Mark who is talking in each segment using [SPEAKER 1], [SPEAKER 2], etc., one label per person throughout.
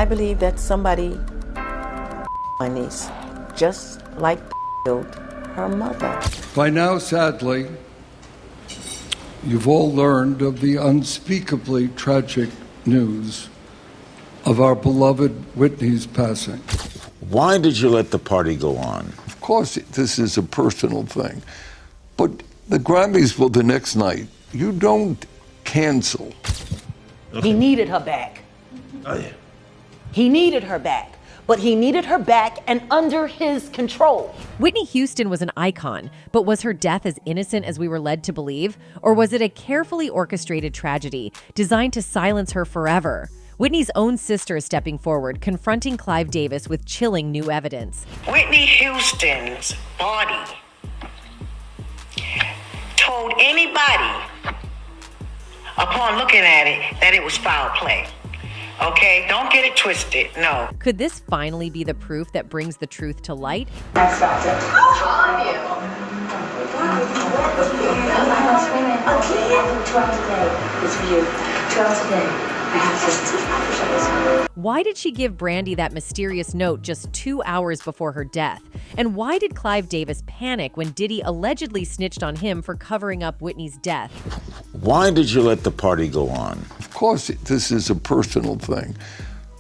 [SPEAKER 1] I believe that somebody my niece, just like killed her mother.
[SPEAKER 2] By now, sadly, you've all learned of the unspeakably tragic news of our beloved Whitney's passing.
[SPEAKER 3] Why did you let the party go on?
[SPEAKER 2] Of course, this is a personal thing, but the Grammys were the next night. You don't cancel.
[SPEAKER 4] He needed her back.
[SPEAKER 3] Oh, yeah.
[SPEAKER 4] He needed her back. But he needed her back and under his control.
[SPEAKER 5] Whitney Houston was an icon, but was her death as innocent as we were led to believe? Or was it a carefully orchestrated tragedy designed to silence her forever? Whitney's own sister is stepping forward, confronting Clive Davis with chilling new evidence.
[SPEAKER 6] Whitney Houston's body told anybody, upon looking at it, that it was foul play. Okay, don't get it twisted, no.
[SPEAKER 5] Could this finally be the proof that brings the truth to light?
[SPEAKER 7] That's it.
[SPEAKER 5] Why did she give Brandy that mysterious note just 2 hours before her death? And why did Clive Davis panic when Diddy allegedly snitched on him for covering up Whitney's death?
[SPEAKER 3] Why did you let the party go on?
[SPEAKER 2] Of course, this is a personal thing,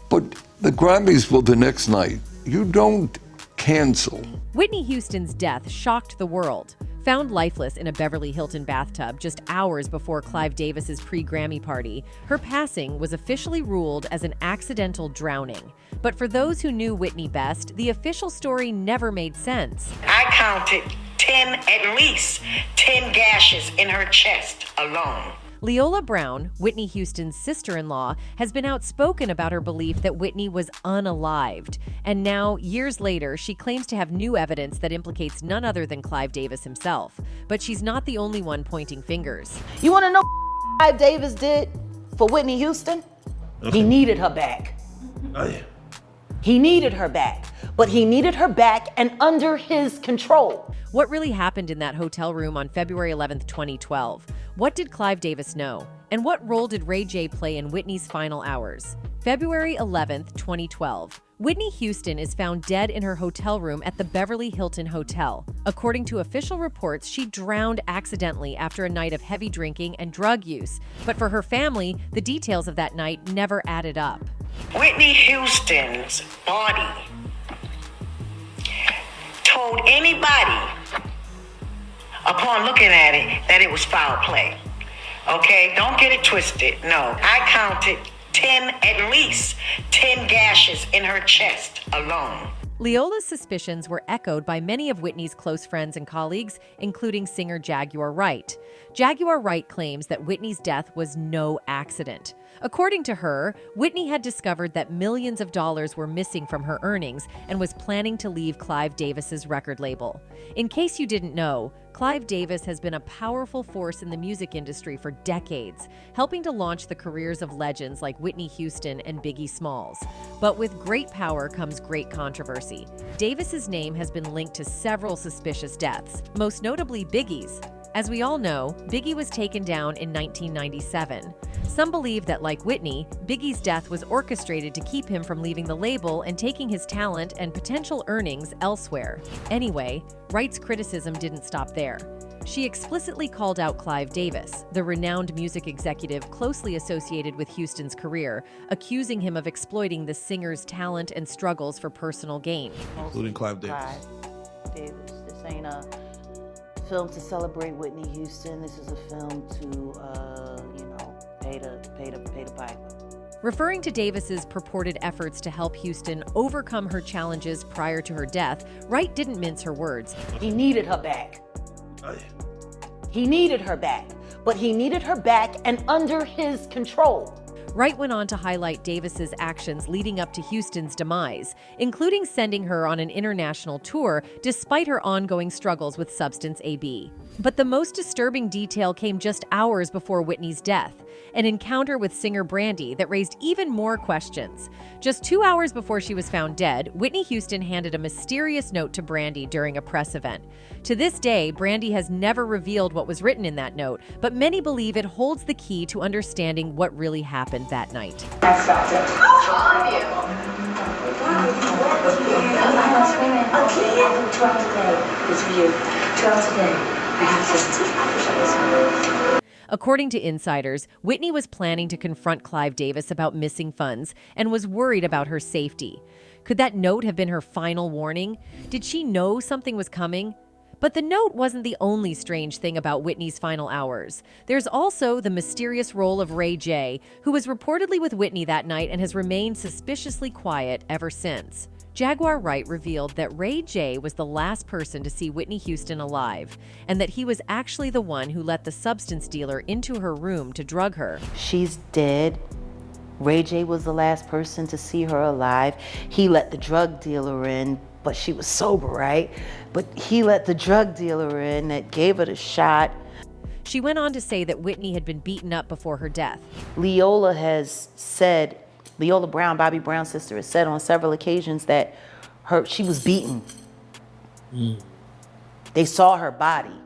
[SPEAKER 2] but the Grammys were the next night. You don't cancel.
[SPEAKER 5] Whitney Houston's death shocked the world. Found lifeless in a Beverly Hilton bathtub just hours before Clive Davis's pre-Grammy party, her passing was officially ruled as an accidental drowning. But for those who knew Whitney best, the official story never made sense.
[SPEAKER 6] I counted at least 10 gashes in her chest alone.
[SPEAKER 5] Leola Brown, Whitney Houston's sister-in-law, has been outspoken about her belief that Whitney was unalived. And now, years later, she claims to have new evidence that implicates none other than Clive Davis himself. But she's not the only one pointing fingers.
[SPEAKER 4] You want to know what Clive Davis did for Whitney Houston? He needed her back.
[SPEAKER 3] Oh, yeah.
[SPEAKER 4] He needed her back. But he needed her back and under his control.
[SPEAKER 5] What really happened in that hotel room on February 11th, 2012? What did Clive Davis know? And what role did Ray J play in Whitney's final hours? February 11th, 2012. Whitney Houston is found dead in her hotel room at the Beverly Hilton Hotel. According to official reports, she drowned accidentally after a night of heavy drinking and drug use. But for her family, the details of that night never added up.
[SPEAKER 6] Whitney Houston's body told anybody, upon looking at it, that it was foul play. Okay, don't get it twisted, no. I counted at least 10 gashes in her chest alone.
[SPEAKER 5] Leola's suspicions were echoed by many of Whitney's close friends and colleagues, including singer Jaguar Wright. Jaguar Wright claims that Whitney's death was no accident. According to her, Whitney had discovered that millions of dollars were missing from her earnings and was planning to leave Clive Davis's record label. In case you didn't know, Clive Davis has been a powerful force in the music industry for decades, helping to launch the careers of legends like Whitney Houston and Biggie Smalls. But with great power comes great controversy. Davis's name has been linked to several suspicious deaths, most notably Biggie's. As we all know, Biggie was taken down in 1997. Some believe that, like Whitney, Biggie's death was orchestrated to keep him from leaving the label and taking his talent and potential earnings elsewhere. Anyway, Wright's criticism didn't stop there. She explicitly called out Clive Davis, the renowned music executive closely associated with Houston's career, accusing him of exploiting the singer's talent and struggles for personal gain.
[SPEAKER 8] Including Clive Davis.
[SPEAKER 4] Clive Davis. This ain't a film to celebrate Whitney Houston. This is a film to, pay the piper.
[SPEAKER 5] Referring to Davis's purported efforts to help Houston overcome her challenges prior to her death, Wright didn't mince her words.
[SPEAKER 4] He needed her back.
[SPEAKER 3] Oh, yeah.
[SPEAKER 4] He needed her back. But he needed her back and under his control.
[SPEAKER 5] Wright went on to highlight Davis's actions leading up to Houston's demise, including sending her on an international tour despite her ongoing struggles with substance abuse. But the most disturbing detail came just hours before Whitney's death, an encounter with singer Brandy that raised even more questions. Just 2 hours before she was found dead, Whitney Houston handed a mysterious note to Brandy during a press event. To this day, Brandy has never revealed what was written in that note, but many believe it holds the key to understanding what really happened that night.
[SPEAKER 7] That's it. confront today with you. Tell today I have to.
[SPEAKER 5] According to insiders, Whitney was planning to confront Clive Davis about missing funds and was worried about her safety. Could that note have been her final warning? Did she know something was coming? But the note wasn't the only strange thing about Whitney's final hours. There's also the mysterious role of Ray J, who was reportedly with Whitney that night and has remained suspiciously quiet ever since. Jaguar Wright revealed that Ray J was the last person to see Whitney Houston alive, and that he was actually the one who let the substance dealer into her room to drug her.
[SPEAKER 4] She's dead. Ray J was the last person to see her alive. He let the drug dealer in, but she was sober, right? But he let the drug dealer in that gave her the shot.
[SPEAKER 5] She went on to say that Whitney had been beaten up before her death.
[SPEAKER 4] Leola has said, Leola Brown, Bobby Brown's sister, has said on several occasions that she was beaten. They saw her body.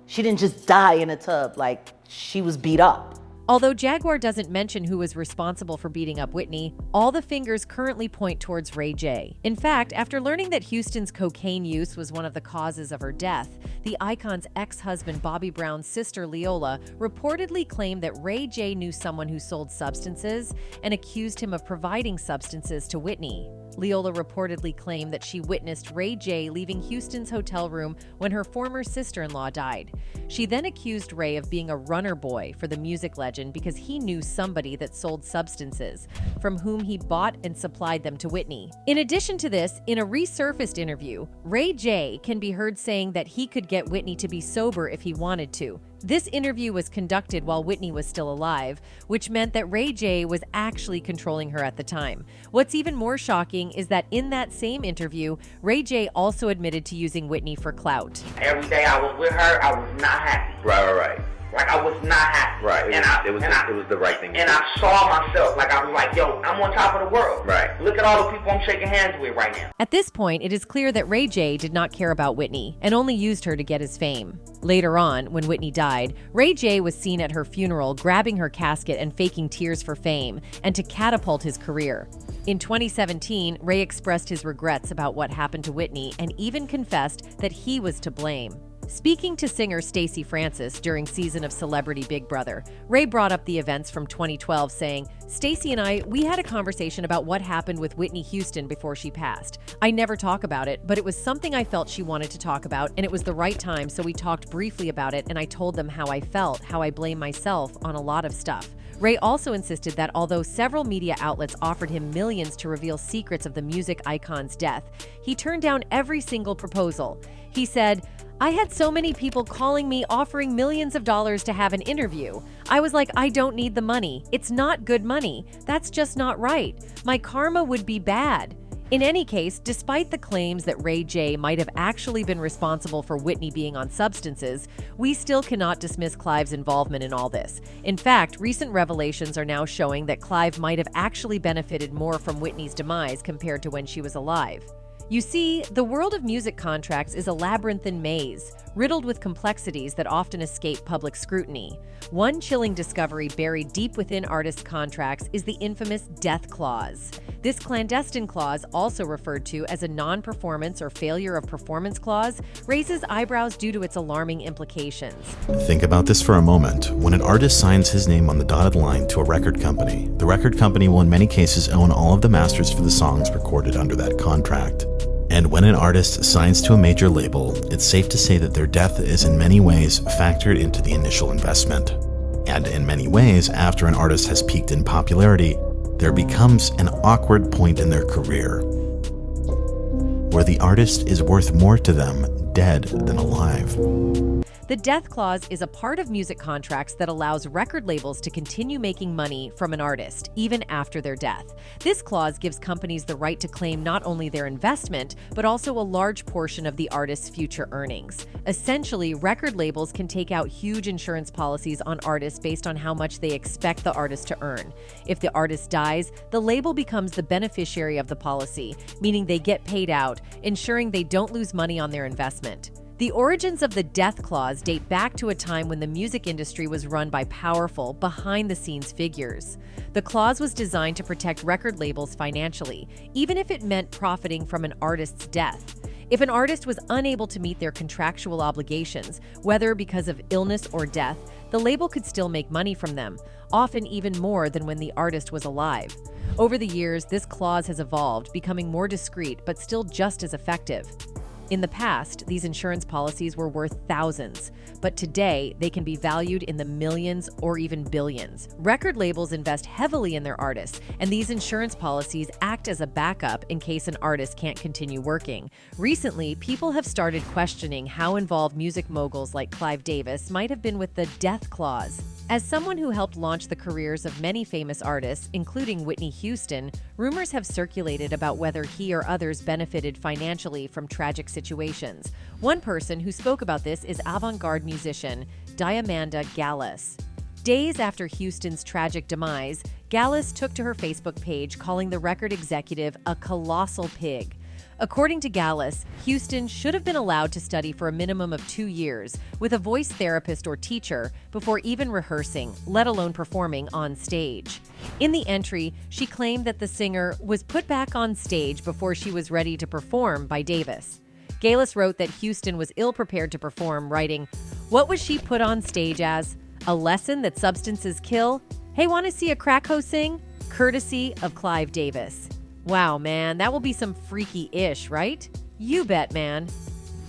[SPEAKER 4] She didn't just die in a tub, like she was beat up.
[SPEAKER 5] Although Jaguar doesn't mention who was responsible for beating up Whitney, all the fingers currently point towards Ray J. In fact, after learning that Houston's cocaine use was one of the causes of her death, the icon's ex-husband Bobby Brown's sister Leola reportedly claimed that Ray J knew someone who sold substances and accused him of providing substances to Whitney. Leola reportedly claimed that she witnessed Ray J leaving Houston's hotel room when her former sister-in-law died. She then accused Ray of being a runner boy for the music legend because he knew somebody that sold substances, from whom he bought and supplied them to Whitney. In addition to this, in a resurfaced interview, Ray J can be heard saying that he could get Whitney to be sober if he wanted to. This interview was conducted while Whitney was still alive, which meant that Ray J was actually controlling her at the time. What's even more shocking is that in that same interview, Ray J also admitted to using Whitney for clout.
[SPEAKER 8] Every day I was with her, I was not happy.
[SPEAKER 9] Right.
[SPEAKER 8] Like, I was not happy.
[SPEAKER 9] Right. It was the right thing to
[SPEAKER 8] and
[SPEAKER 9] do.
[SPEAKER 8] I saw myself, like, I was like, yo, I'm on top of the world.
[SPEAKER 9] Right.
[SPEAKER 8] Look at all the people I'm shaking hands with right now.
[SPEAKER 5] At this point, it is clear that Ray J did not care about Whitney and only used her to get his fame. Later on, when Whitney died, Ray J was seen at her funeral grabbing her casket and faking tears for fame and to catapult his career. In 2017, Ray expressed his regrets about what happened to Whitney and even confessed that he was to blame. Speaking to singer Stacey Francis during season of Celebrity Big Brother, Ray brought up the events from 2012, saying, "Stacey and we had a conversation about what happened with Whitney Houston before she passed. I never talk about it, but it was something I felt she wanted to talk about, and it was the right time, so we talked briefly about it, and I told them how I felt, how I blame myself on a lot of stuff." Ray also insisted that although several media outlets offered him millions to reveal secrets of the music icon's death, he turned down every single proposal. He said, "I had so many people calling me offering millions of dollars to have an interview. I was like, I don't need the money. It's not good money. That's just not right. My karma would be bad." In any case, despite the claims that Ray J might have actually been responsible for Whitney being on substances, we still cannot dismiss Clive's involvement in all this. In fact, recent revelations are now showing that Clive might have actually benefited more from Whitney's demise compared to when she was alive. You see, the world of music contracts is a labyrinthine maze, riddled with complexities that often escape public scrutiny. One chilling discovery buried deep within artists' contracts is the infamous death clause. This clandestine clause, also referred to as a non-performance or failure of performance clause, raises eyebrows due to its alarming implications.
[SPEAKER 10] Think about this for a moment. When an artist signs his name on the dotted line to a record company, the record company will in many cases own all of the masters for the songs recorded under that contract. And when an artist signs to a major label, it's safe to say that their death is in many ways factored into the initial investment. And in many ways, after an artist has peaked in popularity, there becomes an awkward point in their career where the artist is worth more to them dead than alive.
[SPEAKER 5] The death clause is a part of music contracts that allows record labels to continue making money from an artist, even after their death. This clause gives companies the right to claim not only their investment, but also a large portion of the artist's future earnings. Essentially, record labels can take out huge insurance policies on artists based on how much they expect the artist to earn. If the artist dies, the label becomes the beneficiary of the policy, meaning they get paid out, ensuring they don't lose money on their investment. The origins of the death clause date back to a time when the music industry was run by powerful, behind-the-scenes figures. The clause was designed to protect record labels financially, even if it meant profiting from an artist's death. If an artist was unable to meet their contractual obligations, whether because of illness or death, the label could still make money from them, often even more than when the artist was alive. Over the years, this clause has evolved, becoming more discreet but still just as effective. In the past, these insurance policies were worth thousands, but today they can be valued in the millions or even billions. Record labels invest heavily in their artists, and these insurance policies act as a backup in case an artist can't continue working. Recently, people have started questioning how involved music moguls like Clive Davis might have been with the death clause. As someone who helped launch the careers of many famous artists, including Whitney Houston, rumors have circulated about whether he or others benefited financially from tragic situations. One person who spoke about this is avant-garde musician Diamanda Gallas. Days after Houston's tragic demise, Gallas took to her Facebook page calling the record executive a colossal pig. According to Gallas, Houston should have been allowed to study for a minimum of 2 years with a voice therapist or teacher before even rehearsing, let alone performing on stage. In the entry, she claimed that the singer was put back on stage before she was ready to perform by Davis. Gallas wrote that Houston was ill-prepared to perform, writing, "What was she put on stage as? A lesson that substances kill? Hey, want to see a crack hoe sing?" Courtesy of Clive Davis. Wow, man, that will be some freaky-ish, right? You bet, man.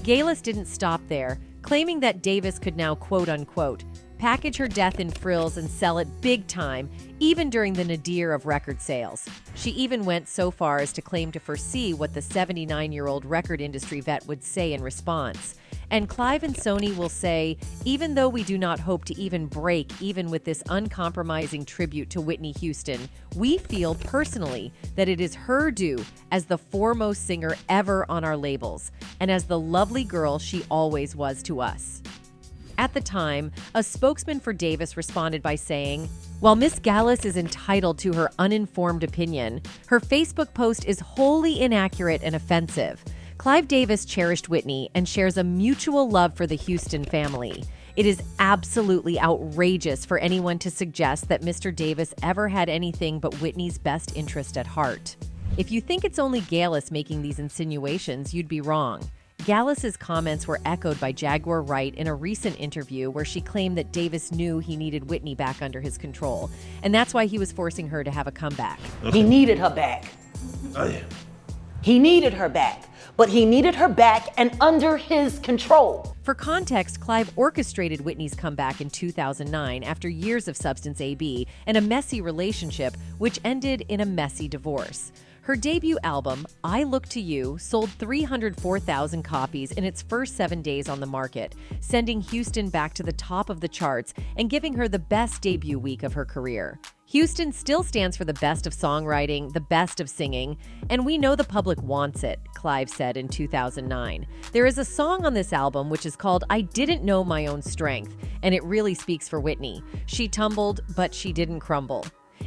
[SPEAKER 5] Gallas didn't stop there, claiming that Davis could now, quote-unquote, package her death in frills and sell it big time, even during the nadir of record sales. She even went so far as to claim to foresee what the 79-year-old record industry vet would say in response. And Clive and Sony will say, even though we do not hope to even break even with this uncompromising tribute to Whitney Houston, we feel personally that it is her due as the foremost singer ever on our labels, and as the lovely girl she always was to us. At the time, a spokesman for Davis responded by saying, "While Miss Gallas is entitled to her uninformed opinion, her Facebook post is wholly inaccurate and offensive. Clive Davis cherished Whitney and shares a mutual love for the Houston family. It is absolutely outrageous for anyone to suggest that Mr. Davis ever had anything but Whitney's best interest at heart. If you think it's only Gallas making these insinuations, you'd be wrong." Gallas's comments were echoed by Jaguar Wright in a recent interview where she claimed that Davis knew he needed Whitney back under his control, and that's why he was forcing her to have a comeback.
[SPEAKER 1] He needed her back.
[SPEAKER 3] Oh, yeah.
[SPEAKER 1] He needed her back, but he needed her back and under his control.
[SPEAKER 5] For context, Clive orchestrated Whitney's comeback in 2009 after years of substance AB and a messy relationship, which ended in a messy divorce. Her debut album, I Look to You, sold 304,000 copies in its first 7 days on the market, sending Houston back to the top of the charts and giving her the best debut week of her career. Houston still stands for the best of songwriting, the best of singing, and we know the public wants it, Clive said in 2009. There is a song on this album which is called I Didn't Know My Own Strength, and it really speaks for Whitney. She tumbled, but she didn't crumble.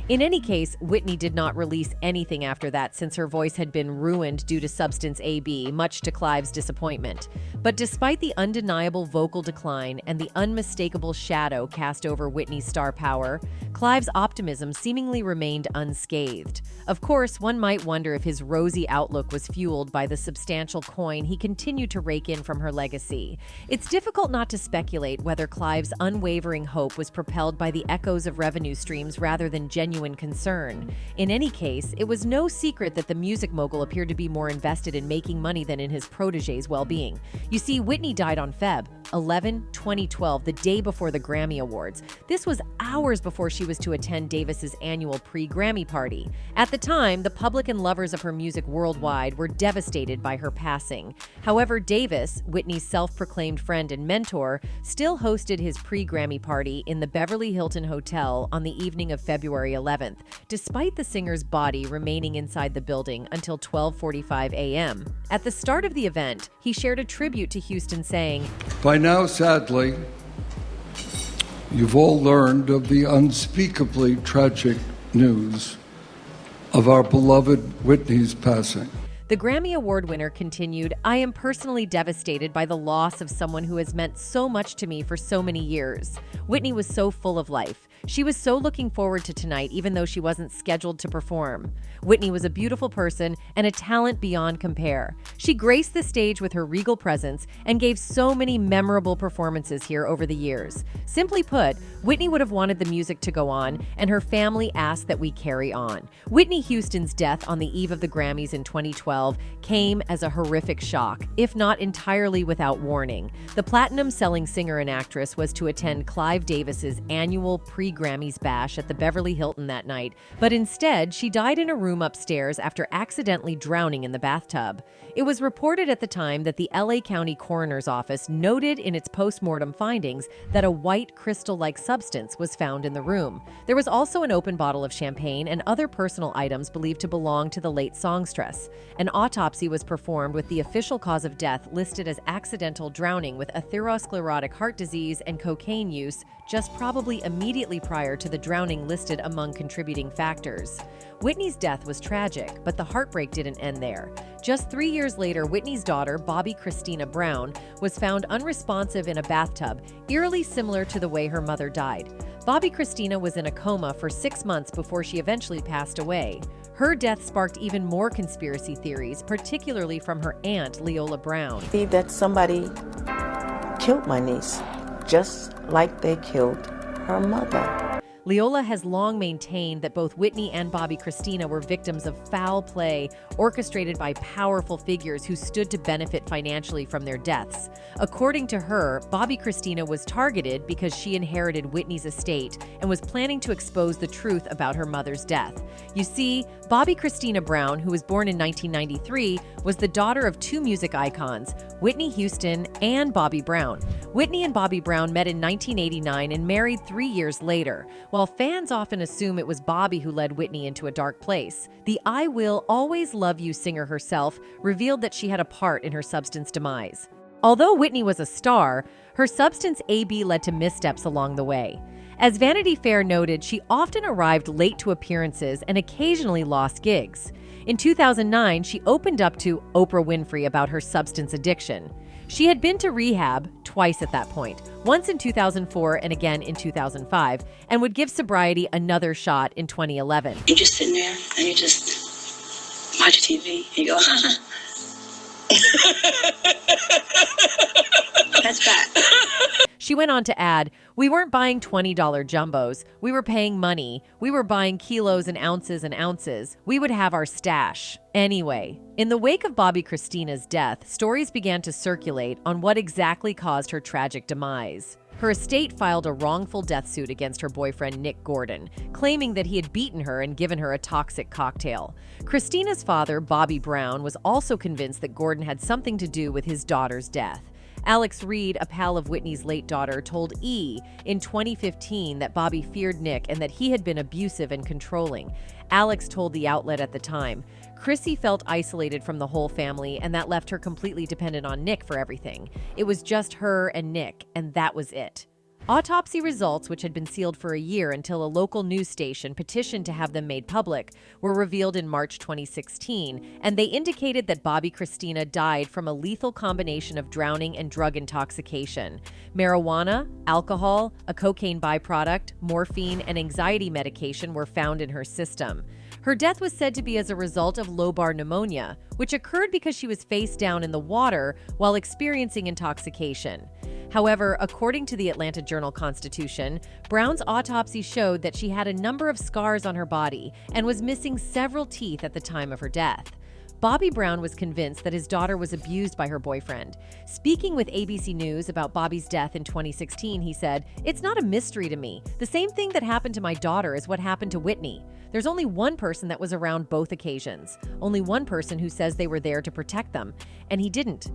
[SPEAKER 5] In any case, Whitney did not release anything after that since her voice had been ruined due to substance AB, much to Clive's disappointment. But despite the undeniable vocal decline and the unmistakable shadow cast over Whitney's star power, Clive's optimism seemingly remained unscathed. Of course, one might wonder if his rosy outlook was fueled by the substantial coin he continued to rake in from her legacy. It's difficult not to speculate whether Clive's unwavering hope was propelled by the echoes of revenue streams rather than genuine concern. In any case, it was no secret that the music mogul appeared to be more invested in making money than in his protege's well-being. You see, Whitney died on Feb 11, 2012, the day before the Grammy Awards. This was hours before she was to attend Davis's annual pre-Grammy party. At the time, the public and lovers of her music worldwide were devastated by her passing. However, Davis, Whitney's self-proclaimed friend and mentor, still hosted his pre-Grammy party in the Beverly Hilton Hotel on the evening of February 11th, despite the singer's body remaining inside the building until 12:45 a.m. At the start of the event, he shared a tribute to Houston saying,
[SPEAKER 2] By now, sadly, you've all learned of the unspeakably tragic news of our beloved Whitney's passing.
[SPEAKER 5] The Grammy Award winner continued, "I am personally devastated by the loss of someone who has meant so much to me for so many years. Whitney was so full of life. She was so looking forward to tonight, even though she wasn't scheduled to perform. Whitney was a beautiful person and a talent beyond compare. She graced the stage with her regal presence and gave so many memorable performances here over the years. Simply put, Whitney would have wanted the music to go on, and her family asked that we carry on." Whitney Houston's death on the eve of the Grammys in 2012 came as a horrific shock, if not entirely without warning. The platinum-selling singer and actress was to attend Clive Davis's annual pre-Grammys bash at the Beverly Hilton that night, but instead, she died in a room upstairs after accidentally drowning in the bathtub. It was reported at the time that the LA County Coroner's Office noted in its post-mortem findings that a white crystal-like substance was found in the room. There was also an open bottle of champagne and other personal items believed to belong to the late songstress. An autopsy was performed with the official cause of death listed as accidental drowning with atherosclerotic heart disease and cocaine use, just probably immediately prior to the drowning listed among contributing factors. Whitney's death was tragic, but the heartbreak didn't end there. Just 3 years later, Whitney's daughter, Bobby Christina Brown, was found unresponsive in a bathtub, eerily similar to the way her mother died. Bobby Christina was in a coma for 6 months before she eventually passed away. Her death sparked even more conspiracy theories, particularly from her aunt, Leola Brown.
[SPEAKER 1] That somebody killed my niece, just like they killed her mother.
[SPEAKER 5] Leola has long maintained that both Whitney and Bobby Christina were victims of foul play orchestrated by powerful figures who stood to benefit financially from their deaths. According to her, Bobby Christina was targeted because she inherited Whitney's estate and was planning to expose the truth about her mother's death. You see, Bobby Christina Brown, who was born in 1993, was the daughter of two music icons, Whitney Houston and Bobby Brown. Whitney and Bobby Brown met in 1989 and married 3 years later. While fans often assume it was Bobby who led Whitney into a dark place, the I Will Always Love You singer herself revealed that she had a part in her substance demise. Although Whitney was a star, her substance AB led to missteps along the way. As Vanity Fair noted, she often arrived late to appearances and occasionally lost gigs. In 2009, she opened up to Oprah Winfrey about her substance addiction. She had been to rehab twice at that point, once in 2004 and again in 2005, and would give sobriety another shot in 2011.
[SPEAKER 7] You're just sitting there and you just watch TV and you go, that's bad.
[SPEAKER 5] She went on to add, "We weren't buying $20 jumbos. We were paying money. We were buying kilos and ounces and ounces. We would have our stash." Anyway, in the wake of Bobby Christina's death, stories began to circulate on what exactly caused her tragic demise. Her estate filed a wrongful death suit against her boyfriend, Nick Gordon, claiming that he had beaten her and given her a toxic cocktail. Christina's father, Bobby Brown, was also convinced that Gordon had something to do with his daughter's death. Alex Reed, a pal of Whitney's late daughter, told E! in 2015 that Bobby feared Nick and that he had been abusive and controlling. Alex told the outlet at the time, "Chrissy felt isolated from the whole family, and that left her completely dependent on Nick for everything. It was just her and Nick, and that was it." Autopsy results, which had been sealed for a year until a local news station petitioned to have them made public, were revealed in March 2016, and they indicated that Bobby Christina died from a lethal combination of drowning and drug intoxication. Marijuana, alcohol, a cocaine byproduct, morphine, and anxiety medication were found in her system. Her death was said to be as a result of lobar pneumonia, which occurred because she was face down in the water while experiencing intoxication. However, according to the Atlanta Journal-Constitution, Brown's autopsy showed that she had a number of scars on her body and was missing several teeth at the time of her death. Bobby Brown was convinced that his daughter was abused by her boyfriend. Speaking with ABC News about Bobby's death in 2016, he said, "It's not a mystery to me. The same thing that happened to my daughter is what happened to Whitney. There's only one person that was around both occasions. Only one person who says they were there to protect them, and he didn't."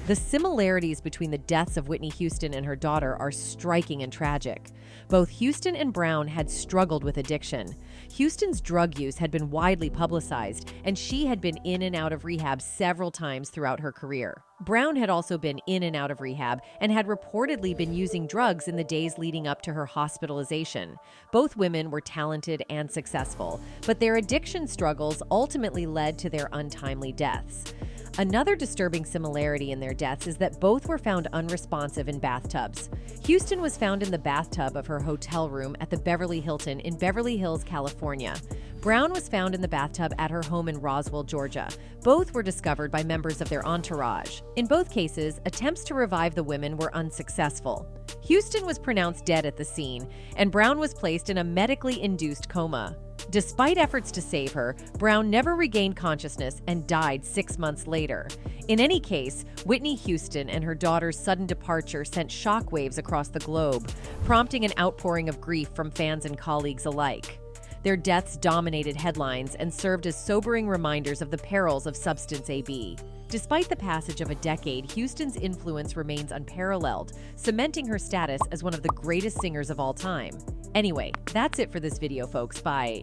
[SPEAKER 5] The similarities between the deaths of Whitney Houston and her daughter are striking and tragic. Both Houston and Brown had struggled with addiction. Houston's drug use had been widely publicized, and she had been in and out of rehab several times throughout her career. Brown had also been in and out of rehab and had reportedly been using drugs in the days leading up to her hospitalization. Both women were talented and successful, but their addiction struggles ultimately led to their untimely deaths. Another disturbing similarity in their deaths is that both were found unresponsive in bathtubs. Houston was found in the bathtub of her hotel room at the Beverly Hilton in Beverly Hills, California. Brown was found in the bathtub at her home in Roswell, Georgia. Both were discovered by members of their entourage. In both cases, attempts to revive the women were unsuccessful. Houston was pronounced dead at the scene, and Brown was placed in a medically induced coma. Despite efforts to save her, Brown never regained consciousness and died 6 months later. In any case, Whitney Houston and her daughter's sudden departure sent shockwaves across the globe, prompting an outpouring of grief from fans and colleagues alike. Their deaths dominated headlines and served as sobering reminders of the perils of substance abuse. Despite the passage of a decade, Houston's influence remains unparalleled, cementing her status as one of the greatest singers of all time. Anyway, that's it for this video, folks. Bye.